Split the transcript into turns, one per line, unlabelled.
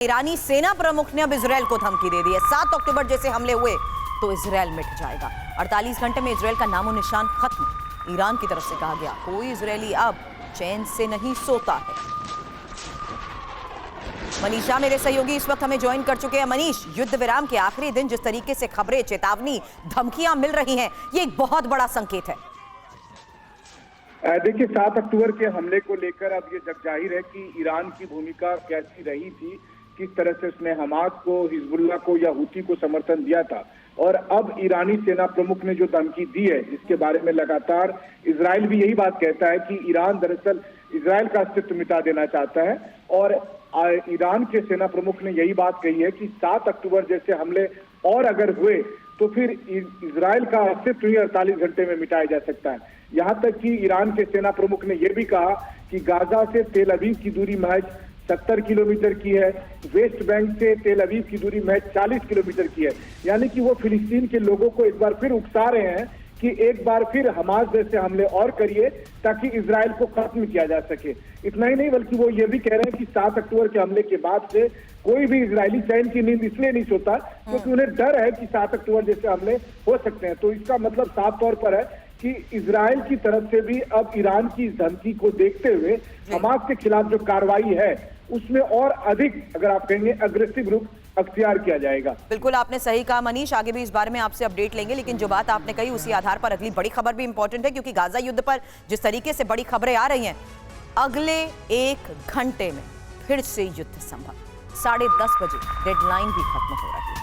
ईरानी सेना प्रमुख ने अब इजरायल को धमकी दे दी है। 7 अक्टूबर जैसे हमले हुए तो इजरायल मिट जाएगा। 48 घंटे में इजरायल का नामो निशान खत्म। ईरान की तरफ से कहा गया कोई इजरायली अब चैन से नहीं सोता है। मनीषा मेरे सहयोगी इस वक्त हमें ज्वाइन कर चुके हैं। मनीष, युद्ध विराम के आखिरी दिन जिस तरीके से खबरें, चेतावनी, धमकियां मिल रही हैं, ये एक बहुत बड़ा संकेत है।
देखिए, 7 अक्टूबर के हमले को लेकर अब ये जग जाहिर है कि ईरान की भूमिका कैसी रही थी, किस तरह से उसने हमास को, हिजबुल्लाह को या हूती को समर्थन दिया था। और अब ईरानी सेना प्रमुख ने जो धमकी दी है, जिसके बारे में लगातार इजराइल भी यही बात कहता है कि ईरान दरअसल इजराइल का अस्तित्व मिटा देना चाहता है। और ईरान के सेना प्रमुख ने यही बात कही है कि 7 अक्टूबर जैसे हमले और अगर हुए तो फिर इजराइल का अस्तित्व ही 48 घंटे में मिटाया जा सकता है। यहाँ तक कि ईरान के सेना प्रमुख ने यह भी कहा कि गाजा से तेल अवीव की दूरी महज 70 किलोमीटर की है, वेस्ट बैंक से तेल अवीव की दूरी महज 40 किलोमीटर की है। यानी कि वो फिलिस्तीन के लोगों को एक बार फिर उकसा रहे हैं कि एक बार फिर हमास जैसे हमले और करिए ताकि इजराइल को खत्म किया जा सके। इतना ही नहीं, बल्कि वो ये भी कह रहे हैं कि 7 अक्टूबर के हमले के बाद से कोई भी इजरायली चैन की नींद इसलिए नहीं सोता क्योंकि उन्हें डर है कि 7 अक्टूबर जैसे हमले हो सकते हैं। तो इसका मतलब साफ तौर पर है कि इजराइल की तरफ से भी अब ईरान की इस धमकी को देखते हुए हमास के खिलाफ जो कार्रवाई है उसमें और अधिक, अगर आप कहेंगे, अग्रेसिव रूप अख्तियार किया जाएगा।
बिल्कुल आपने सही कहा मनीष, आगे भी इस बारे में आपसे अपडेट लेंगे। लेकिन जो बात आपने कही उसी आधार पर अगली बड़ी खबर भी इंपॉर्टेंट है, क्योंकि गाजा युद्ध पर जिस तरीके से बड़ी खबरें आ रही हैं, अगले 1 घंटे में फिर से युद्ध संभव। 10:30 बजे डेडलाइन भी खत्म हो रही है।